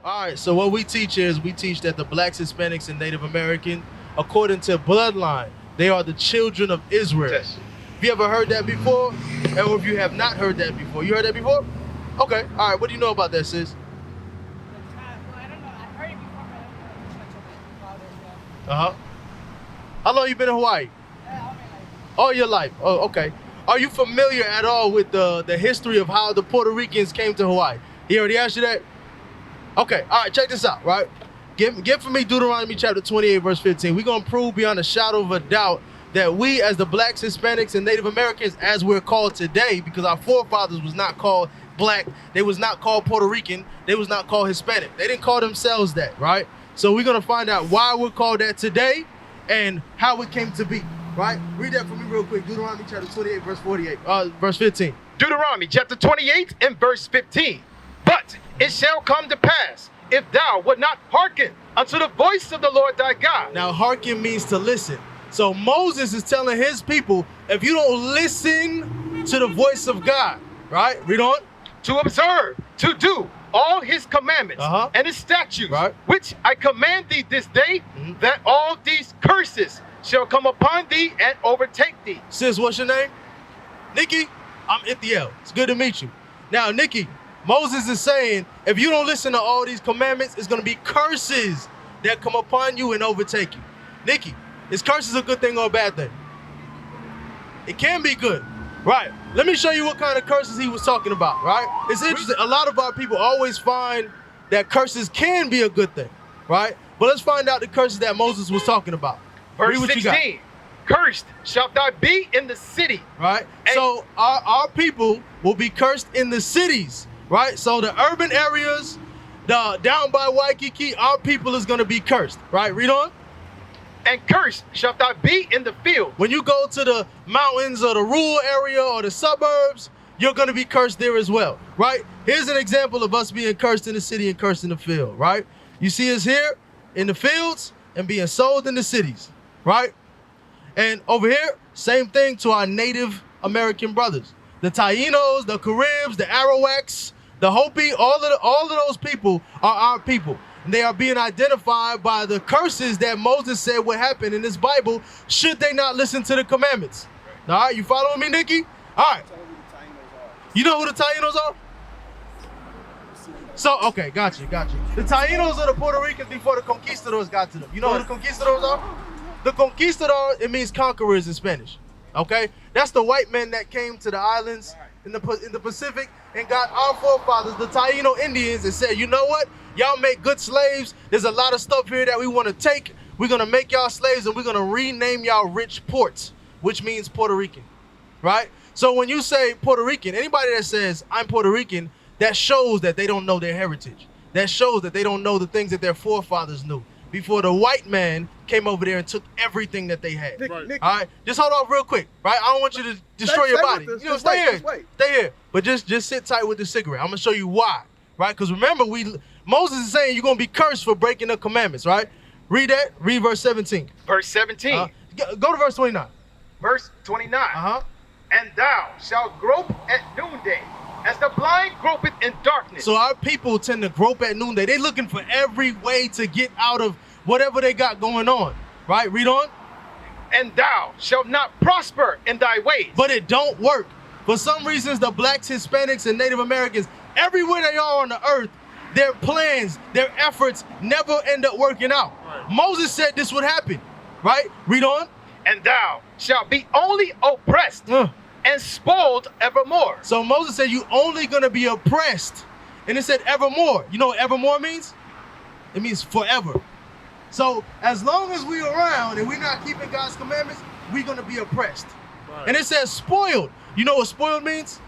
All right, so what we teach is we teach that the blacks, Hispanics, and Native American, according to bloodline, they are the children of Israel. Yes. Have you ever heard that before? Or if you have not heard that before, you heard that before? Okay, all right, what do you know about that, sis? Well, I don't know. I've heard it before, but I don't know too much about it. Uh-huh. How long you been in Hawaii? All my life. All your life. Oh, okay. Are you familiar at all with the history of how the Puerto Ricans came to Hawaii? He already asked you that? Okay, all right, check this out, right? Get for me Deuteronomy chapter 28, verse 15. We're going to prove beyond a shadow of a doubt that we as the blacks, Hispanics, and Native Americans, as we're called today, because our forefathers was not called black, they was not called Puerto Rican, they was not called Hispanic. They didn't call themselves that, right? So we're going to find out why we're called that today and how it came to be, right? Read that for me real quick. Deuteronomy chapter 28, verse 15. Deuteronomy chapter 28 and verse 15. But it shall come to pass, if thou would not hearken unto the voice of the Lord thy God. Now, hearken means to listen. So Moses is telling his people, if you don't listen to the voice of God, right? Read on. To observe, to do all his commandments and his statutes, which I command thee this day, that all these curses shall come upon thee and overtake thee. Sis, what's your name? Nikki? I'm Ithiel. It's good to meet you. Now, Nikki, Moses is saying, if you don't listen to all these commandments, it's going to be curses that come upon you and overtake you. Nikki, is curses a good thing or a bad thing? It can be good. Right. Let me show you what kind of curses he was talking about, right? It's interesting. A lot of our people always find that curses can be a good thing, right? But let's find out the curses that Moses was talking about. Verse 16. Cursed shalt thou be in the city. Right. So our people will be cursed in the cities. Right, so the urban areas, the down by Waikiki, our people is going to be cursed. Right, read on. And cursed shalt thou be in the field. When you go to the mountains or the rural area or the suburbs, you're going to be cursed there as well. Right, here's an example of us being cursed in the city and cursed in the field. Right, you see us here in the fields and being sold in the cities. Right, and over here, same thing to our Native American brothers. The Tainos, the Caribs, the Arawaks, the Hopi, all of those people are our people. And they are being identified by the curses that Moses said would happen in this Bible should they not listen to the commandments. All right, you following me, Nikki? All right. You know who the Tainos are? So, okay, got you. The Tainos are the Puerto Ricans before the conquistadors got to them. You know who the conquistadors are? The conquistador, it means conquerors in Spanish. Okay? That's the white men that came to the islands in the Pacific and got our forefathers, the Taino Indians, and said, you know what? Y'all make good slaves. There's a lot of stuff here that we want to take. We're going to make y'all slaves and we're going to rename y'all rich ports, which means Puerto Rican, right? So when you say Puerto Rican, anybody that says I'm Puerto Rican, that shows that they don't know their heritage. That shows that they don't know the things that their forefathers knew before the white man came over there and took everything that they had. Nick, all right, just hold on real quick, right? I don't want you to destroy your body. You know, stay here. But just sit tight with the cigarette. I'm gonna show you why, right? Because remember, Moses is saying you're gonna be cursed for breaking the commandments, right? Read that. Read verse 17. Verse 17. Go to verse 29. Verse 29. And thou shalt grope at noonday, as the blind gropeth in darkness. So our people tend to grope at noonday. They're looking for every way to get out of whatever they got going on, right? Read on. And thou shalt not prosper in thy ways. But it don't work. For some reasons, the blacks, Hispanics, and Native Americans, everywhere they are on the earth, their plans, their efforts never end up working out. Right. Moses said this would happen, right? Read on. And thou shalt be only oppressed and spoiled evermore. So Moses said you only gonna be oppressed. And it said evermore. You know what evermore means? It means forever. So as long as we're around and we're not keeping God's commandments, we're gonna be oppressed. Right. And it says spoiled. You know what spoiled means?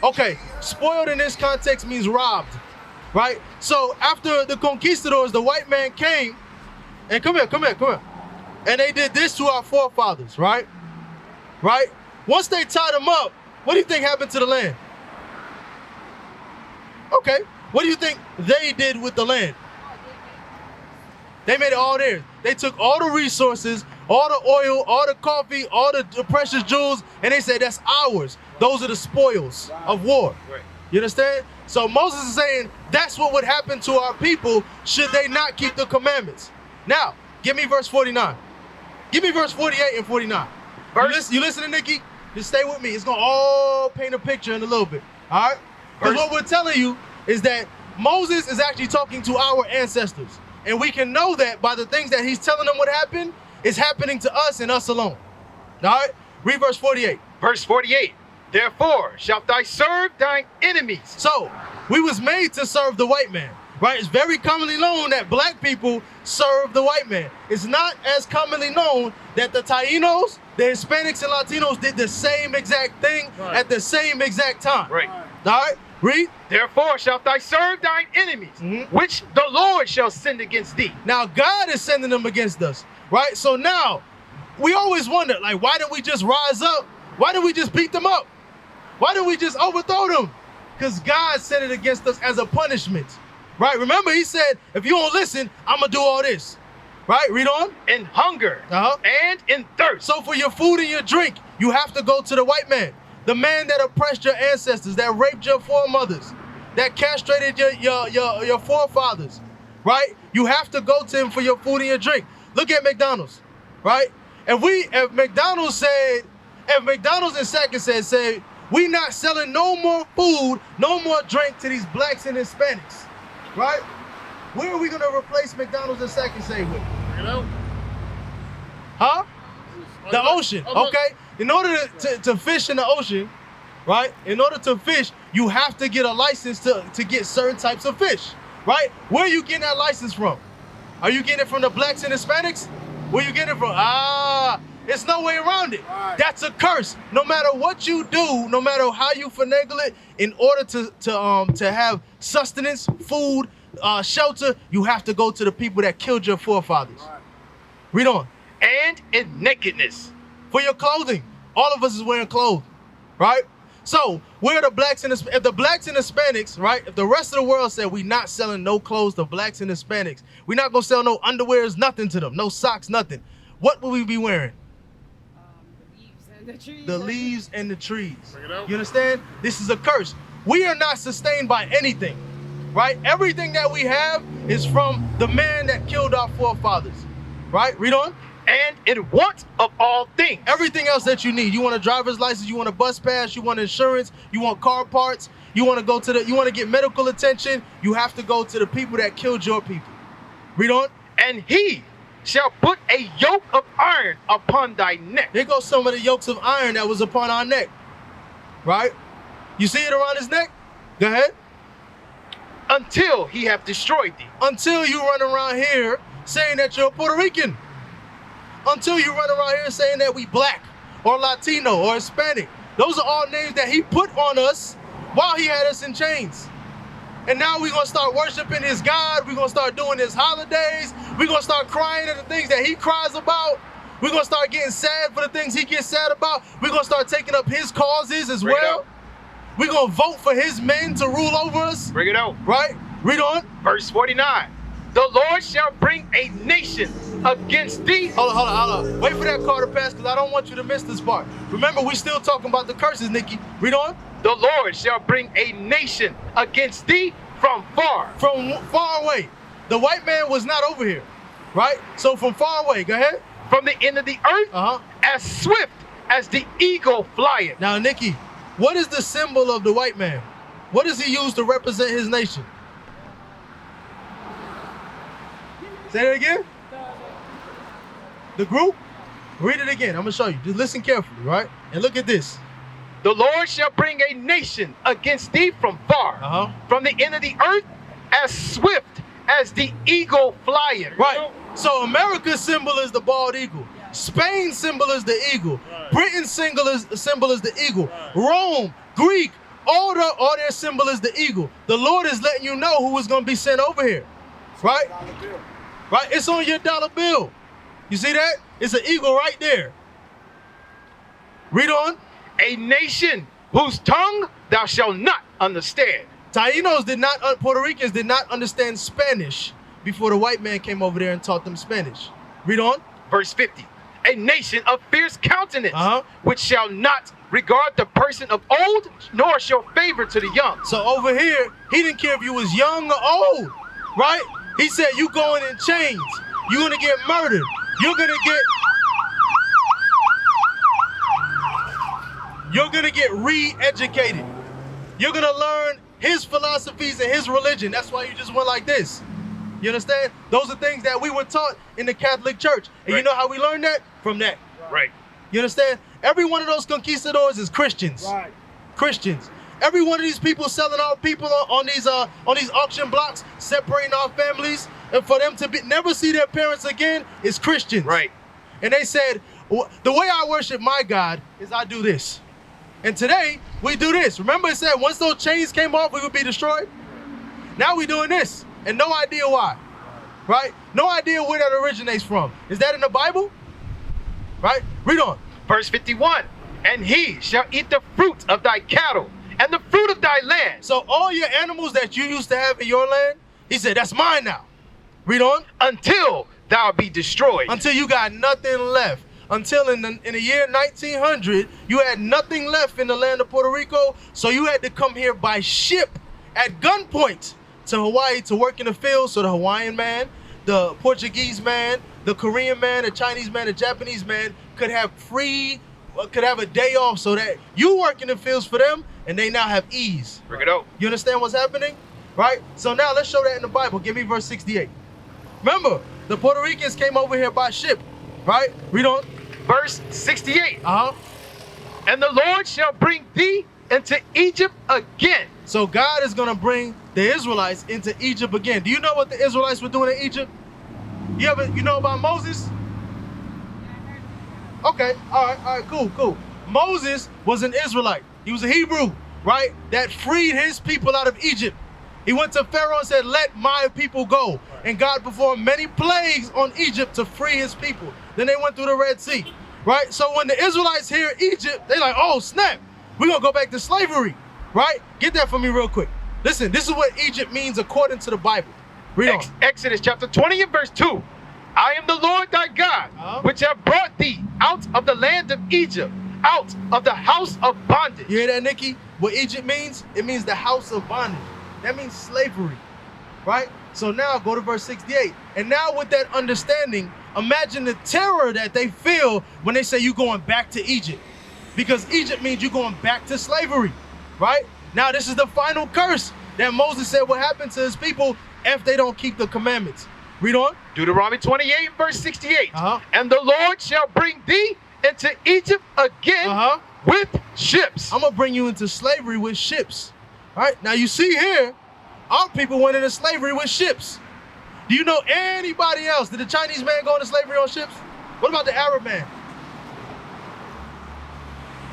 Okay, spoiled in this context means robbed, right? So after the conquistadors, the white man came, and come here. And they did this to our forefathers, right? Right? Once they tied them up, what do you think happened to the land? Okay, what do you think they did with the land? They made it all theirs. They took all the resources, all the oil, all the coffee, all the precious jewels, and they said that's ours. Those are the spoils of war. Right. You understand? So Moses is saying that's what would happen to our people should they not keep the commandments. Now, give me verse 49. Give me verse 48 and 49. You listening, Nikki? Just stay with me. It's going to all paint a picture in a little bit. All right? Because what we're telling you is that Moses is actually talking to our ancestors. And we can know that by the things that he's telling them what happened is happening to us and us alone. All right? Read verse 48. Verse 48. Therefore shalt thou serve thine enemies. So, we was made to serve the white man, right? It's very commonly known that black people serve the white man. It's not as commonly known that the Tainos, the Hispanics and Latinos did the same exact thing at the same exact time. Right. All right? Read. Therefore shalt thou serve thine enemies, which the Lord shall send against thee. Now, God is sending them against us, right? So now, we always wonder, like, why didn't we just rise up? Why didn't we just beat them up? Why didn't we just overthrow them? Because God sent it against us as a punishment, right? Remember, he said, if you don't listen, I'm going to do all this, right? Read on. In hunger and in thirst. So for your food and your drink, you have to go to the white man, the man that oppressed your ancestors, that raped your foremothers, that castrated your forefathers, right? You have to go to him for your food and your drink. Look at McDonald's, right? If McDonald's and Second said, we not selling no more food, no more drink to these blacks and Hispanics, right? Where are we gonna replace McDonald's and Second say with? You know? Huh? The ocean, okay? In order to fish in the ocean, right? In order to fish, you have to get a license to get certain types of fish, right? Where are you getting that license from? Are you getting it from the blacks and Hispanics? Where you getting it from? It's no way around it. Right. That's a curse. No matter what you do, no matter how you finagle it, in order to have sustenance, food, shelter, you have to go to the people that killed your forefathers. Right. Read on. And in nakedness. For your clothing. All of us is wearing clothes, right? So, where the blacks and if the blacks and Hispanics, right? If the rest of the world said we not selling no clothes to blacks and Hispanics, we not gonna sell no underwears, nothing to them, no socks, nothing. What will we be wearing? The leaves and the trees. You understand? This is a curse. We are not sustained by anything, right? Everything that we have is from the man that killed our forefathers, right? Read on. And in want of all things. Everything else that you need. You want a driver's license, you want a bus pass, you want insurance, you want car parts, you want to get medical attention, you have to go to the people that killed your people. Read on. And he shall put a yoke of iron upon thy neck. There goes some of the yokes of iron that was upon our neck. Right? You see it around his neck? Go ahead. Until he have destroyed thee. Until you run around here saying that you're a Puerto Rican. Until you run around here saying that we black or Latino or Hispanic. Those are all names that he put on us while he had us in chains. And now we're going to start worshiping his God. We're going to start doing his holidays. We're going to start crying at the things that he cries about. We're going to start getting sad for the things he gets sad about. We're going to start taking up his causes as well. We're going to vote for his men to rule over us. Bring it out. Right? Read on. Verse 49. The Lord shall bring a nation against thee. Hold on. Wait for that car to pass because I don't want you to miss this part. Remember, we still talking about the curses, Nikki. Read on. The Lord shall bring a nation against thee from far. From far away. The white man was not over here, right? So from far away, go ahead. From the end of the earth, as swift as the eagle flyeth. Now, Nikki, what is the symbol of the white man? What does he use to represent his nation? Say that again. The group? Read it again. I'm going to show you. Just listen carefully, right? And look at this. The Lord shall bring a nation against thee from far, from the end of the earth, as swift as the eagle flyeth. Right. So America's symbol is the bald eagle. Spain's symbol is the eagle. Right. Britain's symbol is the eagle. Right. Rome, Greek, all their symbol is the eagle. The Lord is letting you know who is going to be sent over here. Right? Right? It's on your dollar bill. You see that? It's an eagle right there. Read on. A nation whose tongue thou shalt not understand. Puerto Ricans did not understand Spanish before the white man came over there and taught them Spanish. Read on. Verse 50. a nation of fierce countenance, which shall not regard the person of old, nor show favor to the young. So over here, he didn't care if you was young or old, right? He said you going in chains. You're gonna get murdered. You're gonna get re-educated. You're gonna learn his philosophies and his religion. That's why you just went like this. You understand? Those are things that we were taught in the Catholic Church. And you know how we learned that? From that. Right. You understand? Every one of those conquistadors is Christians. Right. Christians. Every one of these people selling our people on these auction blocks, separating our families, and for them to never see their parents again is Christians. Right. And they said, the way I worship my God is I do this. And today, we do this. Remember it said once those chains came off, we would be destroyed? Now we doing this. And no idea why. Right? No idea where that originates from. Is that in the Bible? Right? Read on. Verse 51. And he shall eat the fruit of thy cattle and the fruit of thy land. So all your animals that you used to have in your land, he said, that's mine now. Read on. Until thou be destroyed. Until you got nothing left. Until in the year 1900, you had nothing left in the land of Puerto Rico, so you had to come here by ship at gunpoint to Hawaii to work in the field. So the Hawaiian man, the Portuguese man, the Korean man, the Chinese man, the Japanese man could have a day off so that you work in the fields for them and they now have ease. Bring it out. You understand what's happening? Right? So now let's show that in the Bible. Give me verse 68. Remember, the Puerto Ricans came over here by ship, right? Read on. Verse 68. And the Lord shall bring thee into Egypt again. So God is going to bring the Israelites into Egypt again. Do you know what the Israelites were doing in Egypt? You know about Moses? Okay, all right, cool. Moses was an Israelite. He was a Hebrew, right? That freed his people out of Egypt. He went to Pharaoh and said, let my people go. And God performed many plagues on Egypt to free his people. Then they went through the Red Sea, right? So when the Israelites hear Egypt, they're like, oh, snap. We're going to go back to slavery, right? Get that for me real quick. Listen, this is what Egypt means according to the Bible. Read on. Exodus chapter 20 and verse 2. I am the Lord thy God, which have brought thee out of the land of Egypt, out of the house of bondage. You hear that, Nikki? What Egypt means? It means the house of bondage. That means slavery, right? So now go to verse 68. And now with that understanding, imagine the terror that they feel when they say you're going back to Egypt. Because Egypt means you're going back to slavery, right? Now this is the final curse that Moses said will happen to his people if they don't keep the commandments. Read on. Deuteronomy 28 verse 68. And the Lord shall bring thee into Egypt again with ships. I'm going to bring you into slavery with ships. All right, now you see here, our people went into slavery with ships. Do you know anybody else? Did the Chinese man go into slavery on ships? What about the Arab man?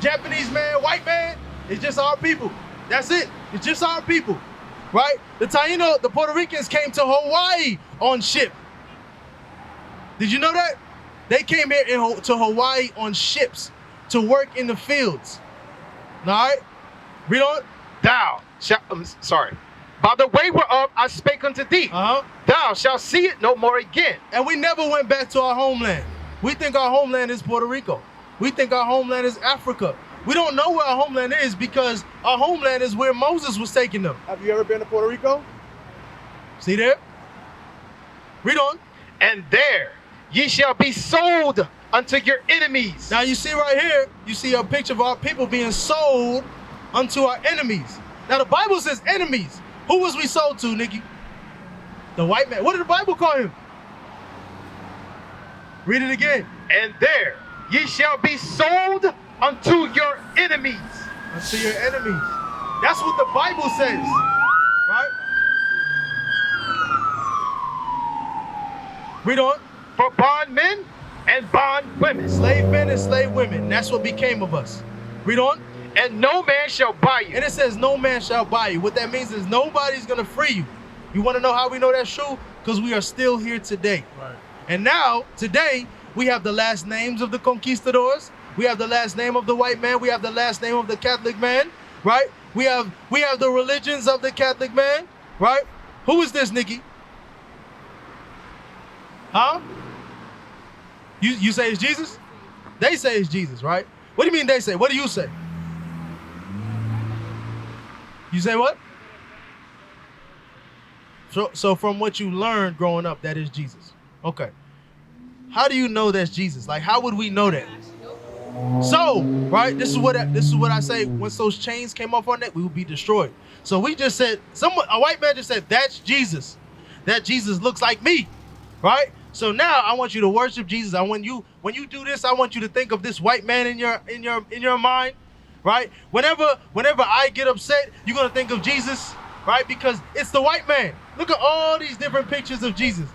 Japanese man, white man? It's just our people. That's it. It's just our people, right? The Puerto Ricans came to Hawaii on ship. Did you know that? They came here to Hawaii on ships to work in the fields. All right? Read on. Thou shalt, by the way whereof I spake unto thee, thou shalt see it no more again. And we never went back to our homeland. We think our homeland is Puerto Rico. We think our homeland is Africa. We don't know where our homeland is because our homeland is where Moses was taking them. Have you ever been to Puerto Rico? See there? Read on. And there ye shall be sold unto your enemies. Now you see right here, you see a picture of our people being sold unto our enemies. Now the Bible says enemies. Who was we sold to, Nikki? The white man. What did the Bible call him? Read it again. And there ye shall be sold unto your enemies. Unto your enemies. That's what the Bible says. Right? Read on. For bondmen and bondwomen. Slave men and slave women. That's what became of us. Read on. And no man shall buy you. And it says no man shall buy you. What that means is nobody's going to free you. You want to know how we know that's true? Because we are still here today. Right. And now, today, we have the last names of the conquistadors. We have the last name of the white man. We have the last name of the Catholic man. Right? We have the religions of the Catholic man. Right? Who is this, Nikki? Huh? You say it's Jesus? They say it's Jesus, right? What do you mean they say? What do you say? You say what? So from what you learned growing up, that is Jesus. Okay. How do you know that's Jesus? Like, how would we know that? So, right, this is what I say. Once those chains came off our neck, we would be destroyed. So we just said, a white man just said, that's Jesus. That Jesus looks like me, right? So now I want you to worship Jesus. When you do this, I want you to think of this white man in your mind, right? Whenever I get upset, you're gonna think of Jesus, right? Because it's the white man. Look at all these different pictures of Jesus.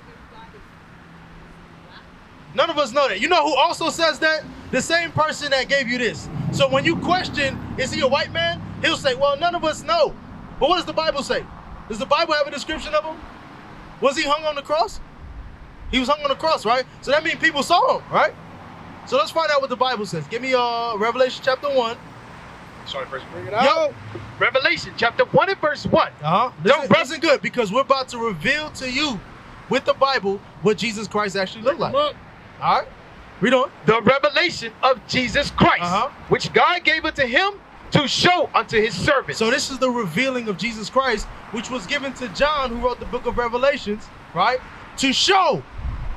None of us know that. You know who also says that? The same person that gave you this. So when you question, is he a white man? He'll say, well, none of us know. But what does the Bible say? Does the Bible have a description of him? Was he hung on the cross? He was hung on the cross, right? So that means people saw him, right? So let's find out what the Bible says. Give me Revelation chapter 1. Sorry, first bring it out. Yo, Revelation chapter 1 and verse 1. Listen good, because we're about to reveal to you with the Bible what Jesus Christ actually looked like. All right, read on. The revelation of Jesus Christ, which God gave unto him to show unto his servants. So this is the revealing of Jesus Christ, which was given to John, who wrote the book of Revelations, right? To show.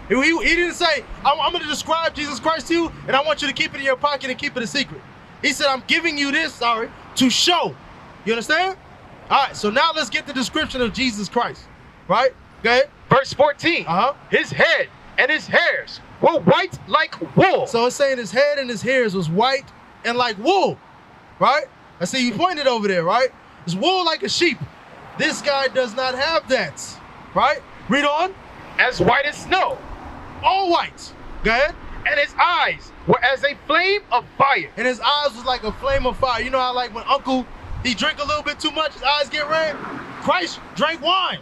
He didn't say, I'm going to describe Jesus Christ to you, and I want you to keep it in your pocket and keep it a secret. He said, I'm giving you this, to show. You understand? All right, so now let's get the description of Jesus Christ, right? Go ahead. Verse 14. His head and his hairs were white like wool. So it's saying his head and his hairs was white and like wool, right? I see you pointed over there, right? It's wool like a sheep. This guy does not have that, right? Read on. As white as snow. All white. Go ahead. And his eyes were as a flame of fire. And his eyes was like a flame of fire. You know how like when uncle, he drink a little bit too much, his eyes get red? Christ drank wine,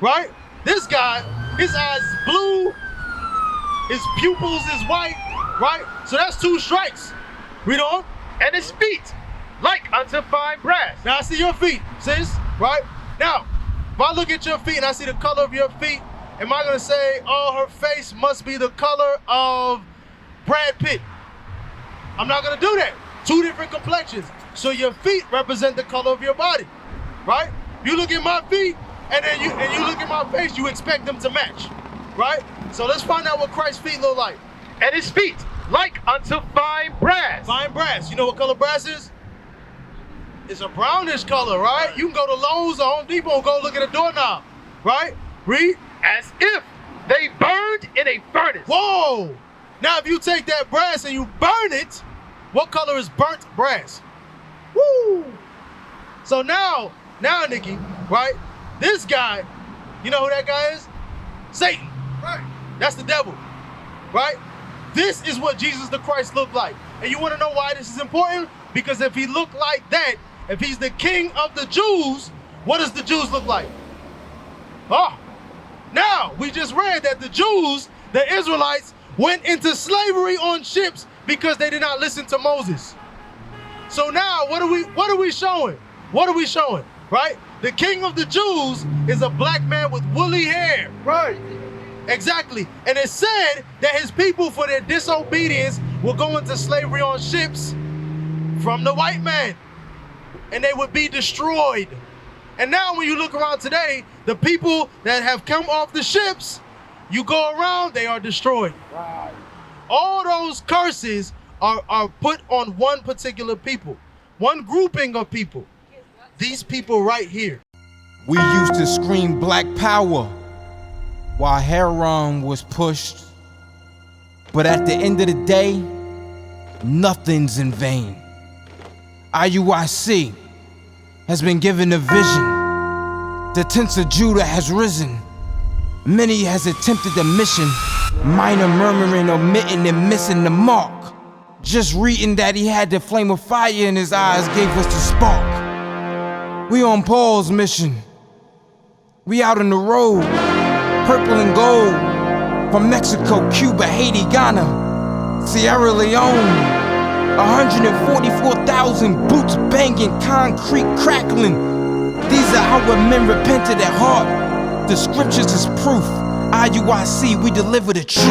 right? This guy, his eyes is blue, his pupils is white, right? So that's 2 strikes. Read on. And his feet like unto fine brass. Now I see your feet, sis, right? Now, if I look at your feet and I see the color of your feet, am I gonna say, oh, her face must be the color of Brad Pitt? I'm not gonna do that. 2 different complexions. So your feet represent the color of your body, right? You look at my feet and then you look at my face, you expect them to match, right? So let's find out what Christ's feet look like. And his feet like unto fine brass. Fine brass. You know what color brass is? It's a brownish color, right? You can go to Lowe's or Home Depot and go look at a doorknob, right? Read. As if they burned in a furnace. Whoa! Now if you take that brass and you burn it, what color is burnt brass? Woo! So now Nikki, right? This guy, you know who that guy is? Satan. Right. That's the devil, right? This is what Jesus the Christ looked like. And you want to know why this is important? Because if he looked like that, if he's the king of the Jews, what does the Jews look like? Oh, now we just read that the Jews, the Israelites, went into slavery on ships because they did not listen to Moses. So now what are we showing? What are we showing? Right? The king of the Jews is a black man with woolly hair. Right. Exactly. And it said that his people, for their disobedience, will go into slavery on ships from the white man. And they would be destroyed. And now when you look around today, the people that have come off the ships, you go around, they are destroyed. Right. All those curses are put on one particular people, one grouping of people. These people right here. We used to scream black power while Heron was pushed. But at the end of the day, nothing's in vain. IUIC has been given a vision. The tents of Judah has risen. Many has attempted the mission, minor murmuring, omitting, and missing the mark. Just reading that he had the flame of fire in his eyes gave us the spark. We on Paul's mission. We out on the road, purple and gold, from Mexico, Cuba, Haiti, Ghana, Sierra Leone. 144,000 boots banging, concrete crackling. These are our men repented at heart. The scriptures is proof. IUIC, we deliver the truth.